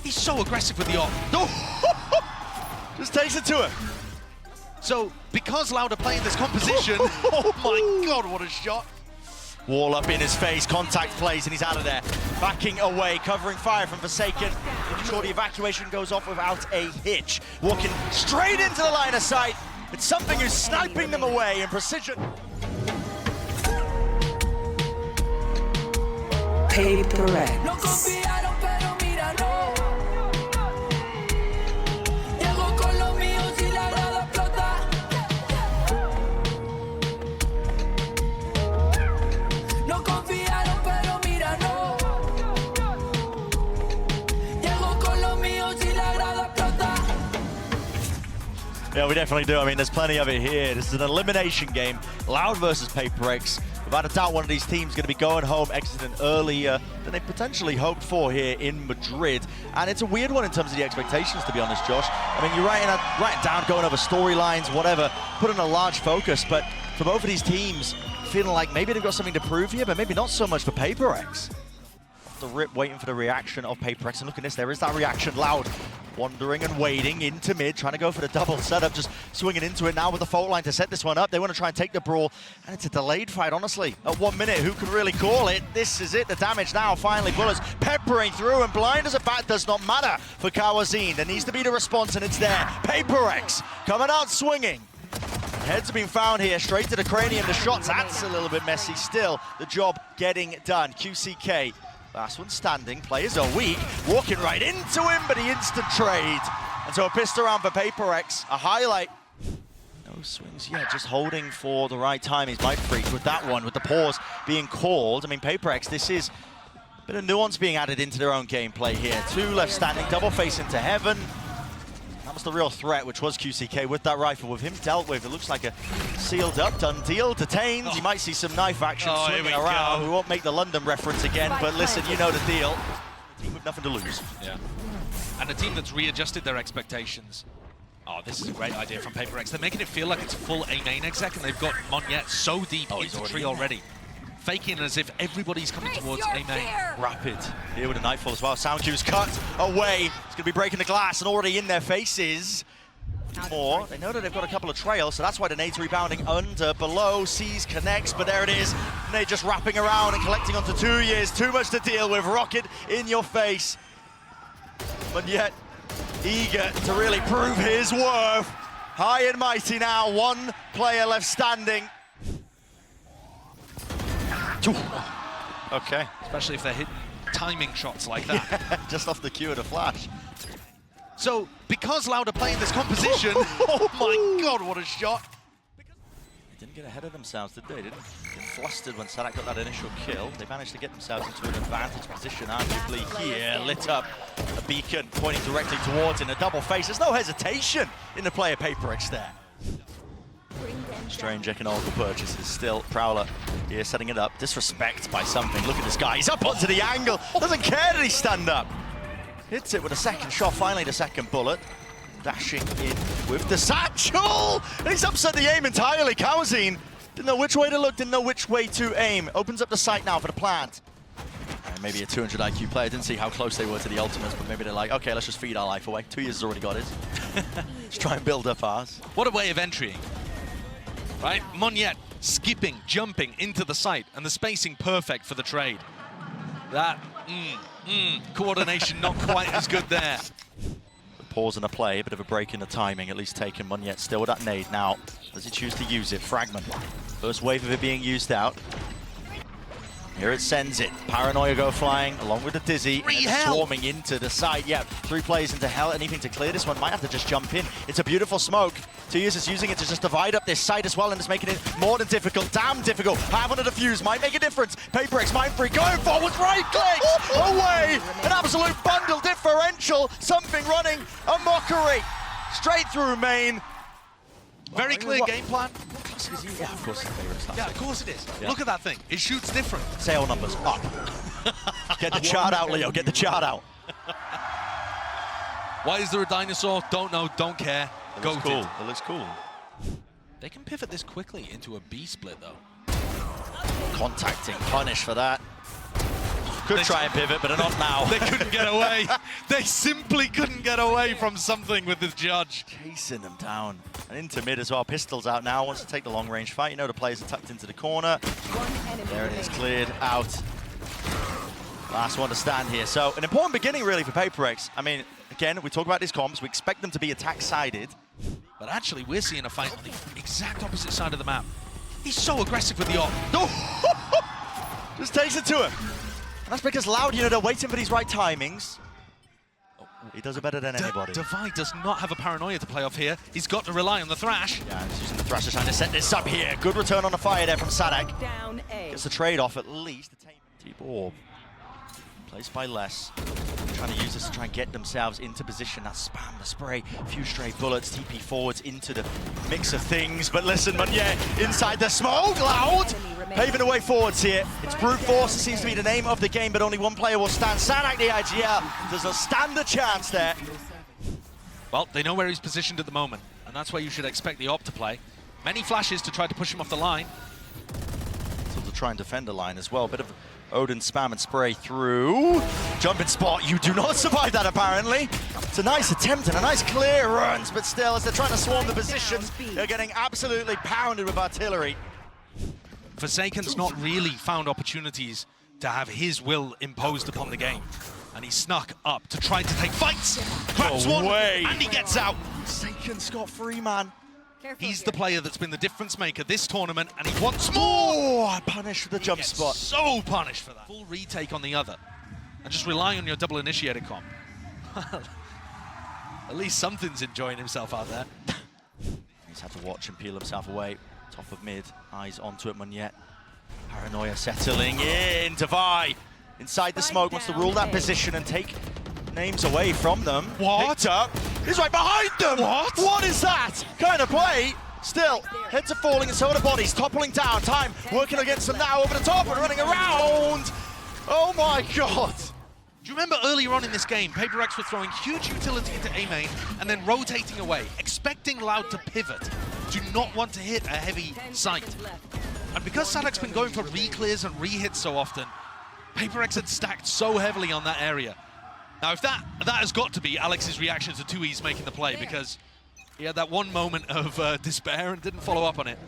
He's so aggressive with the op. Just takes it to him. So, because Loud are playing this composition, oh my god, what a shot. Wall up in his face, contact plays, and he's out of there. Backing away, covering fire from Forsaken. Making sure the evacuation goes off without a hitch. Walking straight into the line of sight. It's something who's sniping them away in precision. Paper X. Yeah, we definitely do. I mean, there's plenty of it here. This is an elimination game. Loud versus Paper X. Without a doubt, one of these teams is going to be going home, exiting earlier than they potentially hoped for here in Madrid. And it's a weird one in terms of the expectations, to be honest, Josh. I mean, you're writing down, going over storylines, whatever, putting a large focus. But for both of these teams, feeling like maybe they've got something to prove here, but maybe not so much for Paper X. The rip, waiting for the reaction of Paper X. And look at this, there is that reaction. Loud wandering and waiting into mid, trying to go for the double setup, just swinging into it now with the fault line to set this one up. They want to try and take the brawl, and it's a delayed fight, honestly. At 1 minute, who can really call it? This is it, the damage now, finally. Bullets peppering through, and blind as a bat does not matter for Kawazine. There needs to be the response, and it's there. Paper X coming out swinging. Heads have been found here, straight to the cranium. The shots, that's a little bit messy still. The job getting done. QCK. Last one standing, players are weak, walking right into him, but he instant trade. And so a pistol round for Paper X, a highlight. No swings yet, just holding for the right time. He's Light Freak with that one, with the pause being called. I mean, Paper X, this is a bit of nuance being added into their own gameplay here. Two left standing, double face into heaven. That was the real threat, which was QCK with that rifle. With him dealt with, it looks like a sealed up, done deal, detained. You might see some knife action swinging around. We won't make the London reference again, but listen, you know the deal. A team with nothing to lose. Yeah. And a team that's readjusted their expectations. Oh, this is a great idea from Paper X. They're making it feel like it's full A main exec, and they've got Monyet so deep into the tree already. Faking as if everybody's coming towards A main. Rapid here with a nightfall as well. Sound cue's cut away. It's going to be breaking the glass, and already in their faces. More. They know that they've got a couple of trails, so that's why the nade's rebounding under, below, sees, connects, but there it is. Nade just wrapping around and collecting onto 2 years. Too much to deal with. Rocket in your face. But yet, eager to really prove his worth. High and mighty now. One player left standing. Okay. Especially if they're hitting timing shots like that. Yeah, just off the cue of the flash. So, because Loud are playing this composition, oh my god, what a shot. They didn't get ahead of themselves, did they? Didn't get flustered when Sadak got that initial kill. They managed to get themselves into an advantage position, arguably here, lit up a beacon pointing directly towards in a double face. There's no hesitation in the player Paper X there. Strange economical purchases. Still, Prowler here setting it up. Disrespect by something. Look at this guy. He's up onto the angle. Doesn't care that he stand up. Hits it with a second shot. Finally, the second bullet. Dashing in with the satchel. And he's upset the aim entirely. Kawazine didn't know which way to look, didn't know which way to aim. Opens up the sight now for the plant. And maybe a 200 IQ player. Didn't see how close they were to the ultimates, but maybe they're like, okay, let's just feed our life away. 2 years has already got his. Let's try and build up ours. What a way of entering. Right, Monyet skipping, jumping into the site, and the spacing perfect for the trade. That, coordination not quite as good there. The pause in the play, a bit of a break in the timing, at least taken. Monyet still with that nade. Now, does he choose to use it? Fragment. First wave of it being used out. Here it sends it. Paranoia go flying along with the Dizzy. Swarming into the side. Yeah, 3 players into hell. Anything to clear this one. Might have to just jump in. It's a beautiful smoke. 2 years is using it to just divide up this site as well, and it's making it more than difficult. Damn difficult. Have on a defuse. Might make a difference. Paper X, Mind Free going forward. Right click. Away. An absolute bundle differential. Something running. A mockery. Straight through main. Very clear game plan. Yeah, of course. Yeah, of course it is. Yeah. Look at that thing. It shoots different. Sale numbers up. Get the chart out, Leo. Get the chart out. Why is there a dinosaur? Don't know. Don't care. It looks cool. It looks cool. They can pivot this quickly into a B split, though. Contacting. Punish for that. Could try and pivot, but not now. They couldn't get away. They simply couldn't get away from something with this judge. Chasing them down. And into mid as well. Pistols out now. Wants to take the long-range fight. You know the players are tucked into the corner. There it is, cleared out. Last one to stand here. So an important beginning really for PaperX. I mean, again, we talk about these comps. We expect them to be attack-sided. But actually, we're seeing a fight on the exact opposite side of the map. He's so aggressive with the op. Just takes it to him. And that's because Loud, you know, they're waiting for these right timings. He does it better than anybody. Divide does not have a paranoia to play off here. He's got to rely on the Thrash. Yeah, he's using the Thrash trying to set this up here. Good return on the fire there from Sadak. Down A. Gets the trade-off at least. Deep orb. Placed by Les. Trying to use this to try and get themselves into position. That spam, the spray, a few stray bullets, TP forwards into the mix of things. But listen, Meunier inside the smoke, Loud! Paving the way forwards here. It's brute force, it seems to be the name of the game, but only one player will stand. Sadak, the IGL, does not stand a chance there. Well, they know where he's positioned at the moment, and that's where you should expect the op to play. Many flashes to try to push him off the line. So to try and defend the line as well. Bit of Odin spam and spray through. Jumping spot, you do not survive that apparently. It's a nice attempt and a nice clear runs, but still, as they're trying to swarm the positions, they're getting absolutely pounded with artillery. Forsaken's not really found opportunities to have his will imposed upon the game. And he snuck up to try to take fights. Grabs one, and he gets out. Forsaken scot-free, man. He's the player that's been the difference maker this tournament, and he wants more! Oh, punished for the jump spot. So punished for that. Full retake on the other. And just rely on your double initiator comp. At least something's enjoying himself out there. He's had to watch and peel himself away. Top of mid, eyes onto it, Meunier. Paranoia settling in. Divide inside the smoke, wants to rule that position and take names away from them. What? Picked up. He's right behind them. What? What is that kind of play? Still, heads are falling and so are the bodies. Toppling down. Time working against them now over the top and running around. Oh my God. Do you remember earlier on in this game, PaperX were throwing huge utility into A main and then rotating away, expecting Loud to pivot. Do not want to hit a heavy site. And because Sadak's been going for re-clears and re-hits so often, PaperX had stacked so heavily on that area. Now, if that has got to be Alex's reaction to 2E's making the play, because he had that one moment of despair and didn't follow up on it.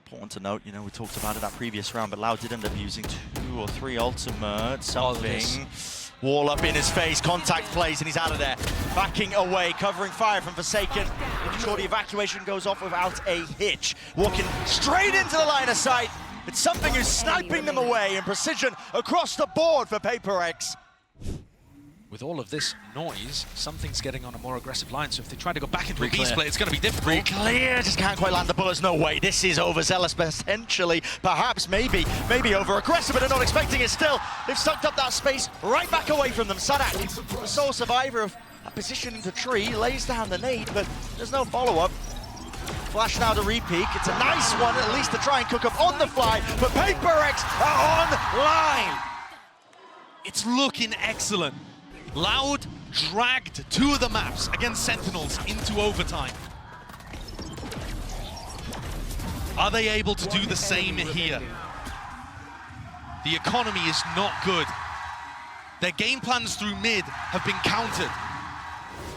Important to note, you know, we talked about it that previous round, but Loud did end up using 2 or 3 ultimates, something. Wall up in his face, contact plays, and he's out of there. Backing away, covering fire from Forsaken. Making sure the evacuation goes off without a hitch. Walking straight into the line of sight. It's something who's sniping them away in precision across the board for PaperX. With all of this noise, something's getting on a more aggressive line, so if they try to go back into a B-split, it's going to be difficult. Clear, just can't quite land the bullets. No way, this is overzealous potentially. Perhaps, maybe over-aggressive, but they're not expecting it still. They've sucked up that space right back away from them. Sadak, the sole survivor of that position in the tree, lays down the nade, but there's no follow-up. Flash now to re-peek. It's a nice one, at least to try and cook up on the fly, but PaperX are online. It's looking excellent. Loud dragged 2 of the maps against Sentinels into overtime. Are they able to do the same here? The economy is not good. Their game plans through mid have been countered.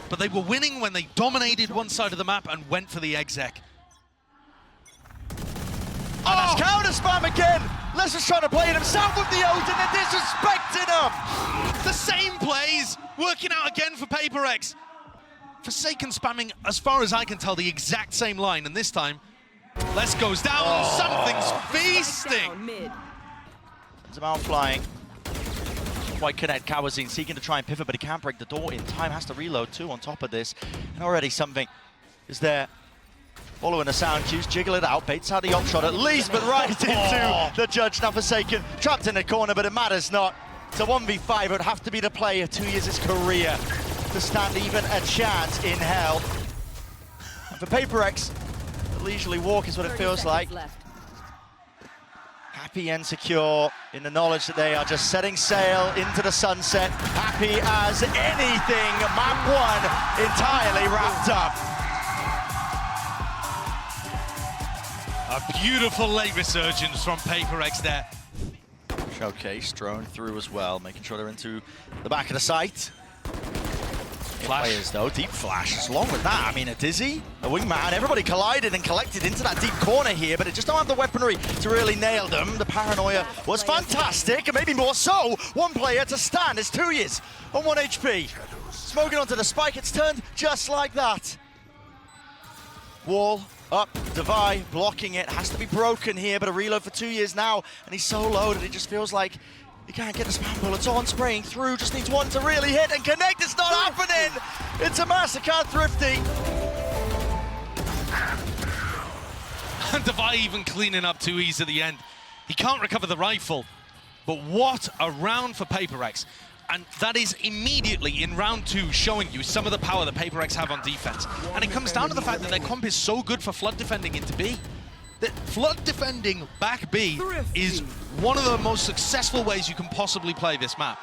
But they were winning when they dominated one side of the map and went for the exec. And that's counter spam again! Les is trying to play it himself with the Odin, and they're disrespecting him! The same plays working out again for PaperX. Forsaken spamming, as far as I can tell, the exact same line, and this time, Les goes down, something's feasting! Sends him out flying. Quite connect, Kawazine seeking to try and pivot, but he can't break the door in time, has to reload too on top of this. And already something is there. Following the sound cues, jiggle it out, baits out the op shot at least, but right into the judge. Now Forsaken, trapped in the corner, but it matters not. It's a 1v5, it would have to be the play of 2 years' career to stand even a chance in hell. And for PaperX, a leisurely walk is what it feels like. Happy and secure in the knowledge that they are just setting sail into the sunset. Happy as anything, map 1 entirely wrapped up. A beautiful late resurgence from PaperX there. Showcase, drone through as well, making sure they're into the back of the site. Flash. Players though, deep flash. Along with that, I mean, a Dizzy, a wingman, everybody collided and collected into that deep corner here, but it just don't have the weaponry to really nail them. The paranoia was fantastic, and maybe more so. One player to stand. It's 2 years on 1 HP. Smoking onto the spike, it's turned just like that. Wall up, Devi blocking it, has to be broken here, but a reload for 2 years now, and he's so low that it just feels like he can't get the spam bullets on, spraying through, just needs one to really hit and connect. It's not happening! It's a massacre, Thrifty. And Devi even cleaning up 2Es at the end. He can't recover the rifle, but what a round for PaperX. And that is immediately in round 2 showing you some of the power that PaperX have on defense. And it comes down to the fact that their comp is so good for flood defending into B. That flood defending back B is one of the most successful ways you can possibly play this map.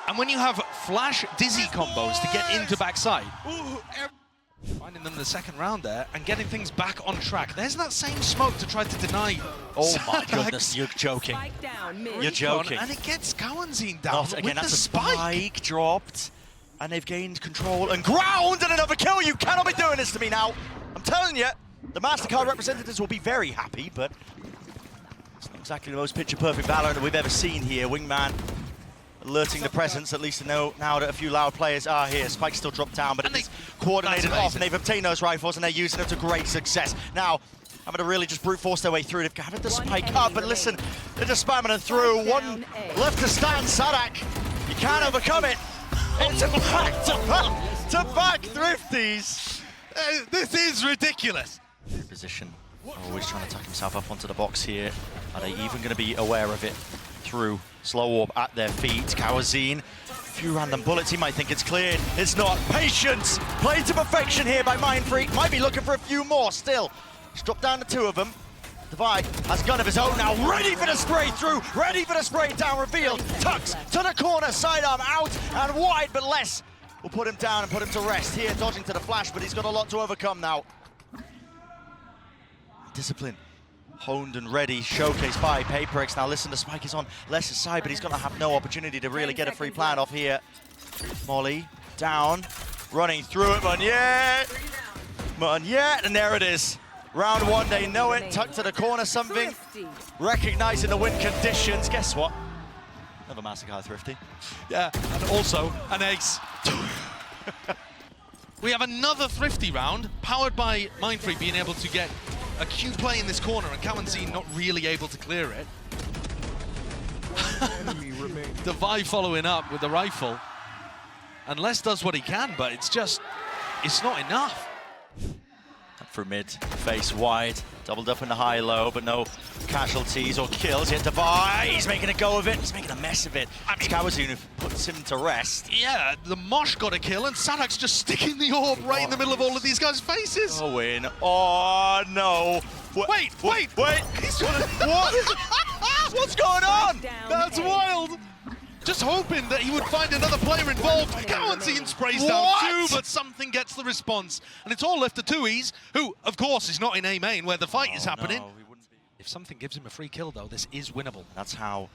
And when you have flash dizzy combos to get into backside, finding them the second round there and getting things back on track. There's that same smoke to try to deny. Oh my goodness, you're joking. You're joking. And it gets Kawanzine down Not again, with that's the a spike. dropped, and they've gained control and ground and another kill. You cannot be doing this to me now. I'm telling you, the MasterCard representatives will be very happy, but it's not exactly the most picture-perfect Valorant that we've ever seen here. Wingman alerting the presence, at least to know now that a few loud players are here. Spike's still dropped down, but it's coordinated off, and they've obtained those rifles, and they're using them to great success. Now, I'm going to really just brute force their way through. They've gathered the spike up, but listen, they're just spamming it through. One left to stand, Sadak. You can't overcome it. It's a back-to-back Thrifties. This is ridiculous. Position. Always trying to tuck himself up onto the box here. Are they even going to be aware of it? Through slow warp at their feet. Kawanzine, a few random bullets. He might think it's cleared. It's not. Patience played to perfection here by Mindfreak. Might be looking for a few more still. He's dropped down to 2 of them. Devi has gun of his own now, ready for the spray through, ready for the spray down, revealed. Tucks to the corner, sidearm out and wide, but less will put him down and put him to rest here, dodging to the flash, but he's got a lot to overcome now. Discipline honed and ready, showcased by PaperX. Now listen, the spike is on Les's side, but he's going to have no opportunity to really get a free plant off here. Molly down, running through it, Monnier, and there it is. Round 1, they know it, tucked to the corner, something, recognizing the win conditions. Guess what? Another massacre, Thrifty. Yeah, and also an ace. We have another Thrifty round, powered by Mindfreak being able to get a Q play in this corner and Kawanzine not really able to clear it. Devi following up with the rifle. And Les does what he can, but it's not enough. Through mid, face wide, doubled up in the high-low, but no casualties or kills yet. Devi, he's making a go of it, he's making a mess of it. I mean, Kawanzine who puts him to rest. Yeah, the Mosh got a kill, and Sadak's just sticking the orb right in the middle of all of these guys' faces. Oh, in. Oh, no. Wait! He's what? What's going on? That's wild. Just hoping that he would find another player involved. Kawanzine sprays down 2, but something gets the response. And it's all left to 2Es, who, of course, is not in A main where the fight is happening. No, he wouldn't be. If something gives him a free kill, though, this is winnable. That's how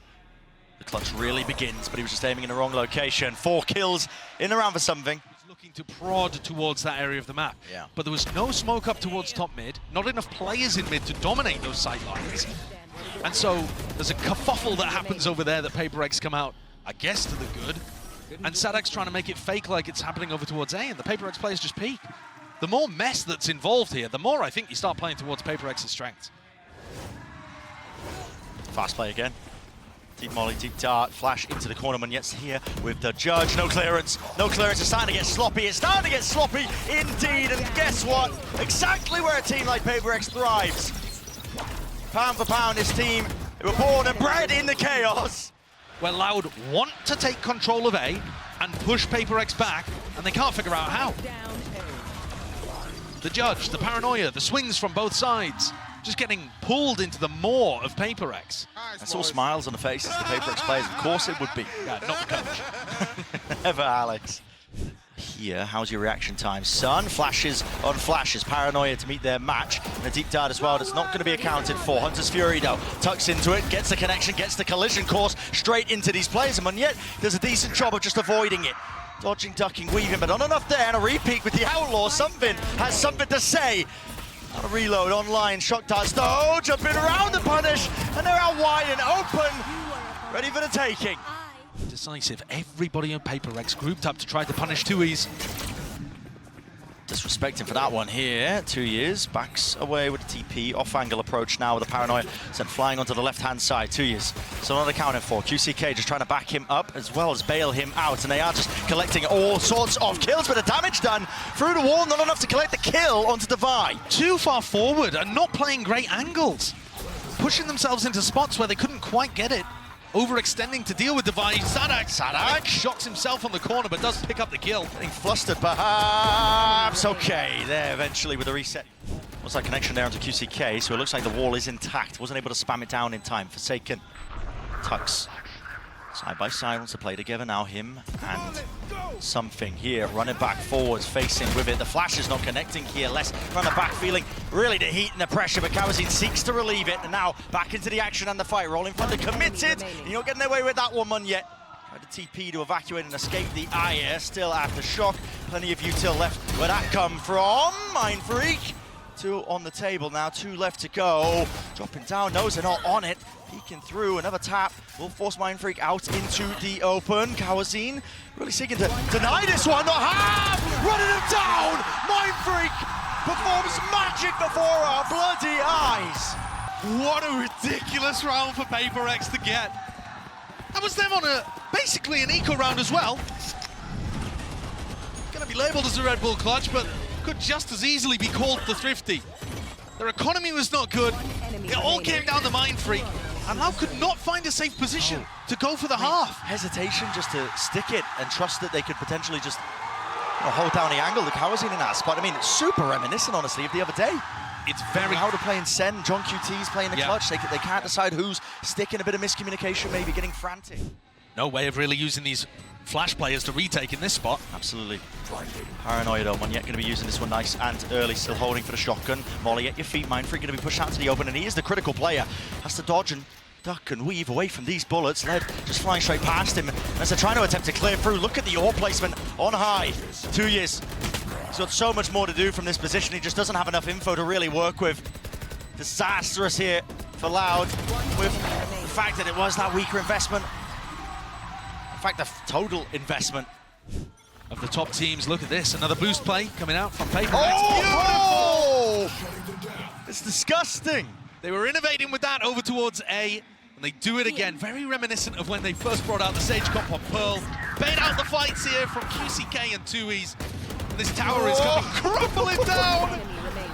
the clutch really begins, but he was just aiming in the wrong location. 4 kills in the round for something. He's looking to prod towards that area of the map. Yeah. But there was no smoke up towards top mid, not enough players in mid to dominate those sight lines. And so there's a kerfuffle that happens over there that PaperX come out, I guess, to the good. And Sadak's trying to make it fake like it's happening over towards A, and the PaperX players just peek. The more mess that's involved here, the more I think you start playing towards PaperX's strengths. Fast play again. Deep molly, deep dart, flash into the corner. Monet's here with the judge. No clearance. No clearance. It's starting to get sloppy. It's starting to get sloppy indeed. And guess what? Exactly where a team like PaperX thrives. Pound for pound, this team, they were born and bred in the chaos. Where Loud want to take control of A and push PaperX back, and they can't figure out how. The judge, the paranoia, the swings from both sides, just getting pulled into the maw of PaperX. That's all smiles on the faces of the PaperX players. Of course it would be. Yeah, not the coach. Never Alex. Here, how's your reaction time? Sun, flashes on flashes. Paranoia to meet their match. And a deep dart as well that's not going to be accounted for. Hunter's Fury, though, tucks into it, gets the connection, gets the collision course straight into these players. And Monyet does a decent job of just avoiding it. Dodging, ducking, weaving, but not enough there. And a repeat with the Outlaw. Something has something to say. On a reload online. Shock darts, though, jumping around the punish. And they're out wide and open. Ready for the taking. Decisive. Everybody on Paper Rex grouped up to try to punish 2Es. Disrespecting for that one here. 2 years, backs away with the TP. Off-angle approach now with the Paranoia. Sent flying onto the left-hand side. 2 years. So not accounted for. QCK just trying to back him up as well as bail him out. And they are just collecting all sorts of kills, but the damage done through the wall. Not enough to collect the kill onto Devi. Too far forward and not playing great angles. Pushing themselves into spots where they couldn't quite get it. Overextending to deal with Devi. Sadak shocks himself on the corner, but does pick up the kill. Getting flustered, perhaps. Okay, there eventually with the reset. What's that connection there onto QCK? So it looks like the wall is intact. Wasn't able to spam it down in time. Forsaken. Tucks. Side by side wants to play together now. Him and something here. Running back forwards, facing with it. The flash is not connecting here. Less running back, feeling really the heat and the pressure, but Kawazin seeks to relieve it. And now back into the action and the fight. Rolling front, they're committed. You're not getting away with that one yet. Tried to TP to evacuate and escape the Aya. Still after shock. Plenty of util left. Where'd that come from? Mind Freak. 2 on the table now, 2 left to go. Dropping down, knows they're not on it. Peeking through, another tap will force Mind Freak out into the open. Kawazin really seeking to deny this one, not half! Running him down! Mind Freak performs magic before our bloody eyes. What a ridiculous round for Paper Rex to get. That was them on basically an eco round as well. Gonna be labeled as a Red Bull clutch, but could just as easily be called the Thrifty. Their economy was not good. It all came down to Mind Freak. And now could not find a safe position to go for the half. Hesitation just to stick it and trust that they could potentially just hold down the angle. The Kawazin in that spot. I mean, it's super reminiscent, honestly, of the other day. It's very... How to play in Sen, John QT's playing the clutch. They can't decide who's sticking, a bit of miscommunication, maybe getting frantic. No way of really using these flash players to retake in this spot. Absolutely. Paranoia though, Monyet going to be using this one nice and early, still holding for the shotgun. Molly at your feet, Mind Freak going to be pushed out to the open, and he is the critical player. Has to dodge and duck and weave away from these bullets. Led just flying straight past him as they're trying to attempt to clear through. Look at the ore placement on high. 2 years. He's got so much more to do from this position. He just doesn't have enough info to really work with. Disastrous here for Loud with the fact that it was that weaker investment. In fact, the total investment Of the top teams. Look at this, another boost play coming out from Paper Rex. Oh! It's disgusting. They were innovating with that over towards A, and they do it again. Very reminiscent of when they first brought out the Sage Comp on Pearl. Bait out the fights here from QCK and 2Es. And this tower is going to crumbling down,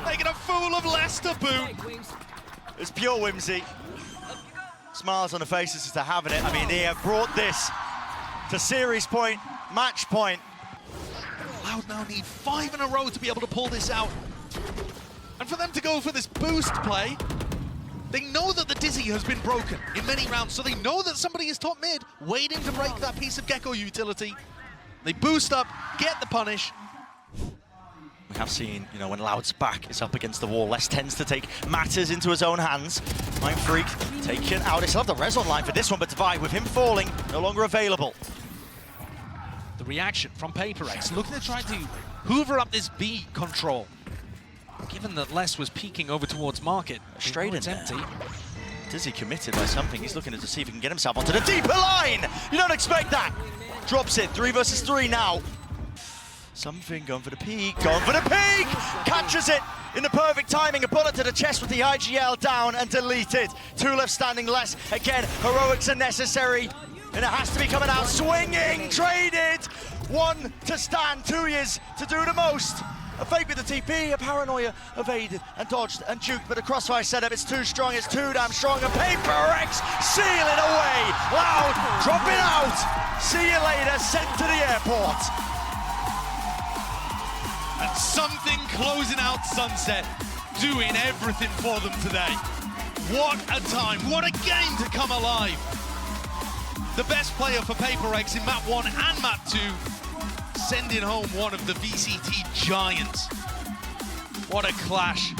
making a fool of Leicester boot. It's pure whimsy. Smiles on the faces as they're having it. I mean, they have brought this to series point, match point. Loud now need 5 in a row to be able to pull this out. And for them to go for this boost play, they know that the Dizzy has been broken in many rounds, so they know that somebody is top mid, waiting to break that piece of Gecko utility. They boost up, get the punish. We have seen, you know, when Loud's back is up against the wall, Les tends to take matters into his own hands. Mind Freak taken out. They still have the res online for this one, but Devi, with him falling, no longer available. The reaction from Paper Rex, looking to try to hoover up this B control. Given that Les was peeking over towards Market. Straight in it's there. empty. Dizzy committed by something. He's looking to see if he can get himself onto the deeper line. You don't expect that. Drops it. 3 versus 3 now. Something going for the peak. Going for the peak. Catches it in the perfect timing. A bullet to the chest with the IGL down and deleted. 2 left standing. Les again. Heroics are necessary. And it has to be coming out swinging. Traded. 1 to stand. 2 to do the most. A fake with the TP, a Paranoia evaded and dodged and juked, but the crossfire setup is too strong, it's too damn strong, and Paper Rex sealing away. Loud, dropping out. See you later, sent to the airport. And something closing out Sunset, doing everything for them today. What a time, what a game to come alive. The best player for Paper Rex in map 1 and map 2. sending home one of the VCT giants. What a clash.